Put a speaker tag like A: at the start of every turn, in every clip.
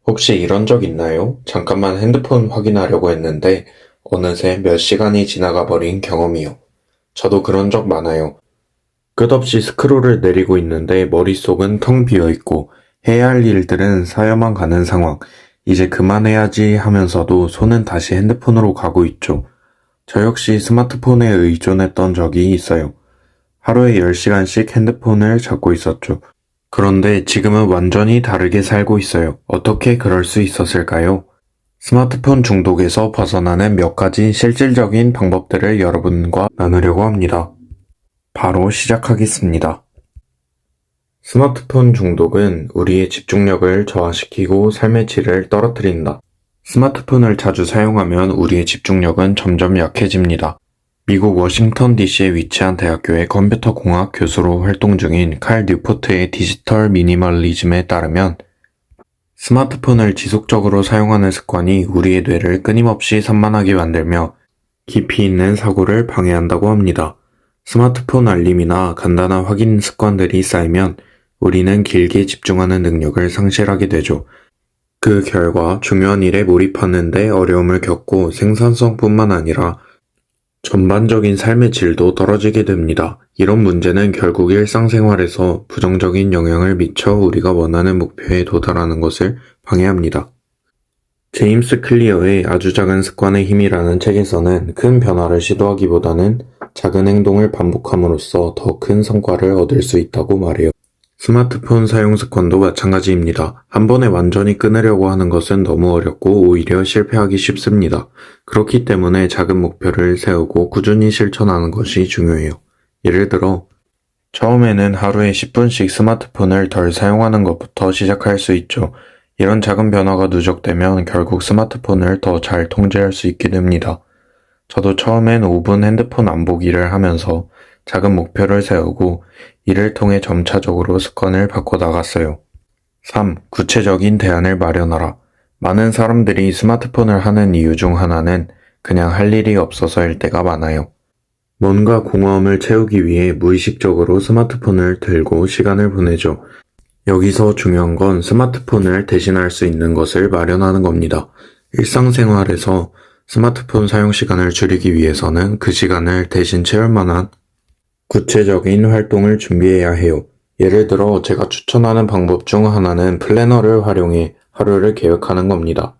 A: 혹시 이런 적 있나요? 잠깐만 핸드폰 확인하려고 했는데 어느새 몇 시간이 지나가 버린 경험이요. 저도 그런 적 많아요. 끝없이 스크롤을 내리고 있는데 머릿속은 텅 비어 있고 해야 할 일들은 쌓여만 가는 상황. 이제 그만해야지 하면서도 손은 다시 핸드폰으로 가고 있죠. 저 역시 스마트폰에 의존했던 적이 있어요. 하루에 10시간씩 핸드폰을 잡고 있었죠. 그런데 지금은 완전히 다르게 살고 있어요. 어떻게 그럴 수 있었을까요? 스마트폰 중독에서 벗어나는 몇 가지 실질적인 방법들을 여러분과 나누려고 합니다. 바로 시작하겠습니다. 스마트폰 중독은 우리의 집중력을 저하시키고 삶의 질을 떨어뜨린다. 스마트폰을 자주 사용하면 우리의 집중력은 점점 약해집니다. 미국 워싱턴 DC에 위치한 대학교의 컴퓨터공학 교수로 활동 중인 칼 뉴포트의 디지털 미니멀리즘에 따르면 스마트폰을 지속적으로 사용하는 습관이 우리의 뇌를 끊임없이 산만하게 만들며 깊이 있는 사고를 방해한다고 합니다. 스마트폰 알림이나 간단한 확인 습관들이 쌓이면 우리는 길게 집중하는 능력을 상실하게 되죠. 그 결과 중요한 일에 몰입하는데 어려움을 겪고 생산성뿐만 아니라 전반적인 삶의 질도 떨어지게 됩니다. 이런 문제는 결국 일상생활에서 부정적인 영향을 미쳐 우리가 원하는 목표에 도달하는 것을 방해합니다. 제임스 클리어의 아주 작은 습관의 힘이라는 책에서는 큰 변화를 시도하기보다는 작은 행동을 반복함으로써 더 큰 성과를 얻을 수 있다고 말해요. 스마트폰 사용 습관도 마찬가지입니다. 한 번에 완전히 끊으려고 하는 것은 너무 어렵고 오히려 실패하기 쉽습니다. 그렇기 때문에 작은 목표를 세우고 꾸준히 실천하는 것이 중요해요. 예를 들어, 처음에는 하루에 10분씩 스마트폰을 덜 사용하는 것부터 시작할 수 있죠. 이런 작은 변화가 누적되면 결국 스마트폰을 더 잘 통제할 수 있게 됩니다. 저도 처음엔 5분 핸드폰 안 보기를 하면서 작은 목표를 세우고 이를 통해 점차적으로 습관을 바꿔나갔어요. 3. 구체적인 대안을 마련하라. 많은 사람들이 스마트폰을 하는 이유 중 하나는 그냥 할 일이 없어서일 때가 많아요. 뭔가 공허함을 채우기 위해 무의식적으로 스마트폰을 들고 시간을 보내죠. 여기서 중요한 건 스마트폰을 대신할 수 있는 것을 마련하는 겁니다. 일상생활에서 스마트폰 사용 시간을 줄이기 위해서는 그 시간을 대신 채울 만한 구체적인 활동을 준비해야 해요. 예를 들어 제가 추천하는 방법 중 하나는 플래너를 활용해 하루를 계획하는 겁니다.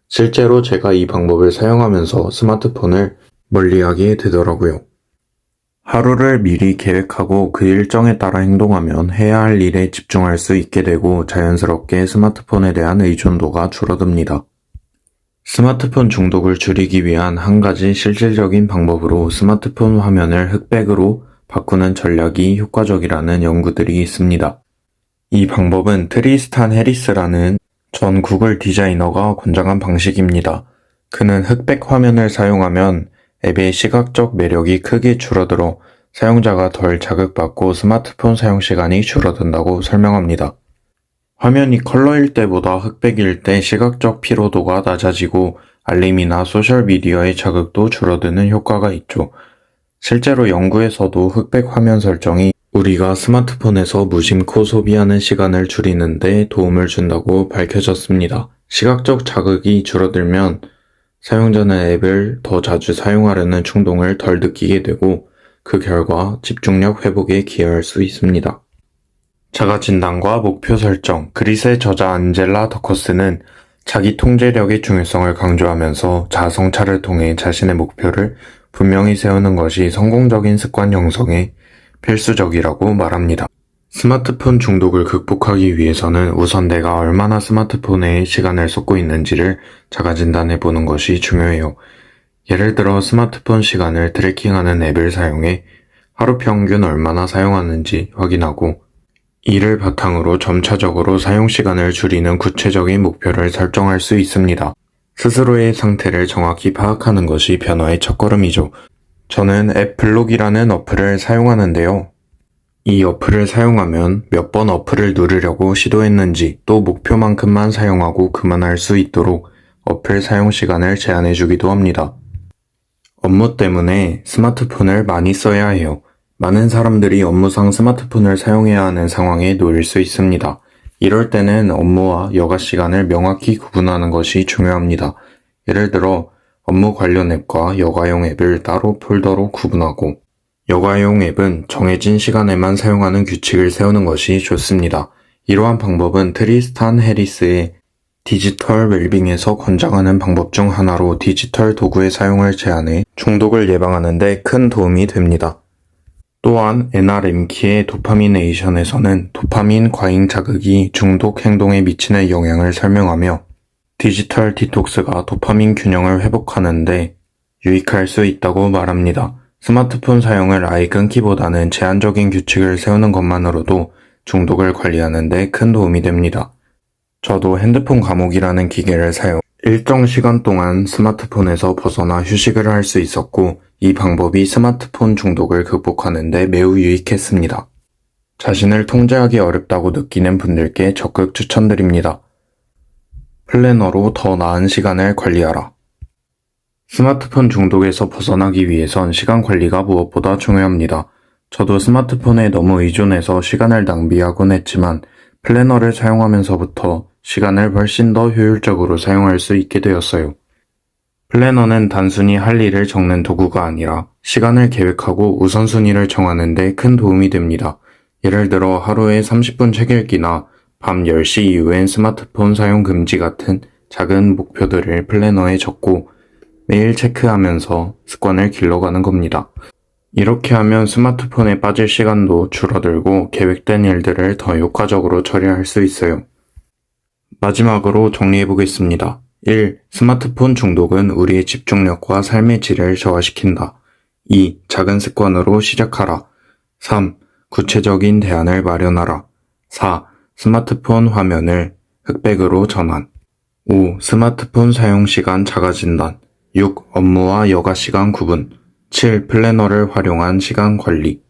A: 실제로 제가 이 방법을 사용하면서 스마트폰을 멀리하게 되더라고요. 하루를 미리 계획하고 그 일정에 따라 행동하면 해야 할 일에 집중할 수 있게 되고 자연스럽게 스마트폰에 대한 의존도가 줄어듭니다. 스마트폰 중독을 줄이기 위한 한 가지 실질적인 방법으로 스마트폰 화면을 흑백으로 바꾸는 전략이 효과적이라는 연구들이 있습니다. 이 방법은 트리스탄 해리스라는 전 구글 디자이너가 권장한 방식입니다. 그는 흑백 화면을 사용하면 앱의 시각적 매력이 크게 줄어들어 사용자가 덜 자극받고 스마트폰 사용 시간이 줄어든다고 설명합니다. 화면이 컬러일 때보다 흑백일 때 시각적 피로도가 낮아지고 알림이나 소셜미디어의 자극도 줄어드는 효과가 있죠. 실제로 연구에서도 흑백 화면 설정이 우리가 스마트폰에서 무심코 소비하는 시간을 줄이는 데 도움을 준다고 밝혀졌습니다. 시각적 자극이 줄어들면 사용자는 앱을 더 자주 사용하려는 충동을 덜 느끼게 되고 그 결과 집중력 회복에 기여할 수 있습니다. 자가진단과 목표 설정. 그릿의 저자 안젤라 더커스는 자기 통제력의 중요성을 강조하면서 자아성찰을 통해 자신의 목표를 분명히 세우는 것이 성공적인 습관 형성에 필수적이라고 말합니다. 스마트폰 중독을 극복하기 위해서는 우선 내가 얼마나 스마트폰에 시간을 쏟고 있는지를 자가진단해 보는 것이 중요해요. 예를 들어 스마트폰 시간을 트래킹하는 앱을 사용해 하루 평균 얼마나 사용하는지 확인하고 이를 바탕으로 점차적으로 사용 시간을 줄이는 구체적인 목표를 설정할 수 있습니다. 스스로의 상태를 정확히 파악하는 것이 변화의 첫걸음이죠. 저는 앱 블록이라는 어플을 사용하는데요. 이 어플을 사용하면 몇 번 어플을 누르려고 시도했는지 또 목표만큼만 사용하고 그만할 수 있도록 어플 사용 시간을 제한해 주기도 합니다. 업무 때문에 스마트폰을 많이 써야 해요. 많은 사람들이 업무상 스마트폰을 사용해야 하는 상황에 놓일 수 있습니다. 이럴 때는 업무와 여가 시간을 명확히 구분하는 것이 중요합니다. 예를 들어 업무 관련 앱과 여가용 앱을 따로 폴더로 구분하고 여가용 앱은 정해진 시간에만 사용하는 규칙을 세우는 것이 좋습니다. 이러한 방법은 트리스탄 해리스의 디지털 웰빙에서 권장하는 방법 중 하나로 디지털 도구의 사용을 제한해 중독을 예방하는 데 큰 도움이 됩니다. 또한 NRM키의 도파미네이션에서는 도파민 과잉 자극이 중독 행동에 미치는 영향을 설명하며 디지털 디톡스가 도파민 균형을 회복하는 데 유익할 수 있다고 말합니다. 스마트폰 사용을 아예 끊기보다는 제한적인 규칙을 세우는 것만으로도 중독을 관리하는 데 큰 도움이 됩니다. 저도 핸드폰 감옥이라는 기계를 사용, 일정 시간 동안 스마트폰에서 벗어나 휴식을 할 수 있었고, 이 방법이 스마트폰 중독을 극복하는 데 매우 유익했습니다. 자신을 통제하기 어렵다고 느끼는 분들께 적극 추천드립니다. 플래너로 더 나은 시간을 관리하라. 스마트폰 중독에서 벗어나기 위해선 시간 관리가 무엇보다 중요합니다. 저도 스마트폰에 너무 의존해서 시간을 낭비하곤 했지만 플래너를 사용하면서부터 시간을 훨씬 더 효율적으로 사용할 수 있게 되었어요. 플래너는 단순히 할 일을 적는 도구가 아니라 시간을 계획하고 우선순위를 정하는 데 큰 도움이 됩니다. 예를 들어 하루에 30분 책 읽기나 밤 10시 이후엔 스마트폰 사용 금지 같은 작은 목표들을 플래너에 적고 매일 체크하면서 습관을 길러가는 겁니다. 이렇게 하면 스마트폰에 빠질 시간도 줄어들고 계획된 일들을 더 효과적으로 처리할 수 있어요. 마지막으로 정리해보겠습니다. 1. 스마트폰 중독은 우리의 집중력과 삶의 질을 저하시킨다. 2. 작은 습관으로 시작하라. 3. 구체적인 대안을 마련하라. 4. 스마트폰 화면을 흑백으로 전환. 5. 스마트폰 사용 시간 자가 진단. 6. 업무와 여가 시간 구분. 7. 플래너를 활용한 시간 관리.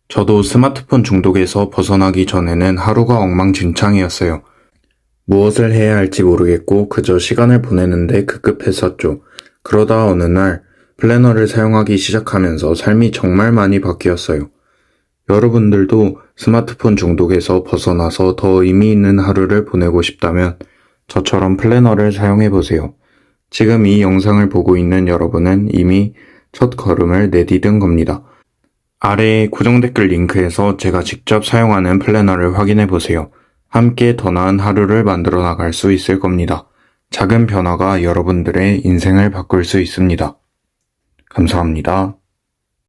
A: 저도 스마트폰 중독에서 벗어나기 전에는 하루가 엉망진창이었어요. 무엇을 해야 할지 모르겠고 그저 시간을 보내는데 급급했었죠. 그러다 어느 날 플래너를 사용하기 시작하면서 삶이 정말 많이 바뀌었어요. 여러분들도 스마트폰 중독에서 벗어나서 더 의미 있는 하루를 보내고 싶다면 저처럼 플래너를 사용해보세요. 지금 이 영상을 보고 있는 여러분은 이미 첫 걸음을 내디딘 겁니다. 아래의 고정 댓글 링크에서 제가 직접 사용하는 플래너를 확인해보세요. 함께 더 나은 하루를 만들어 나갈 수 있을 겁니다. 작은 변화가 여러분들의 인생을 바꿀 수 있습니다. 감사합니다.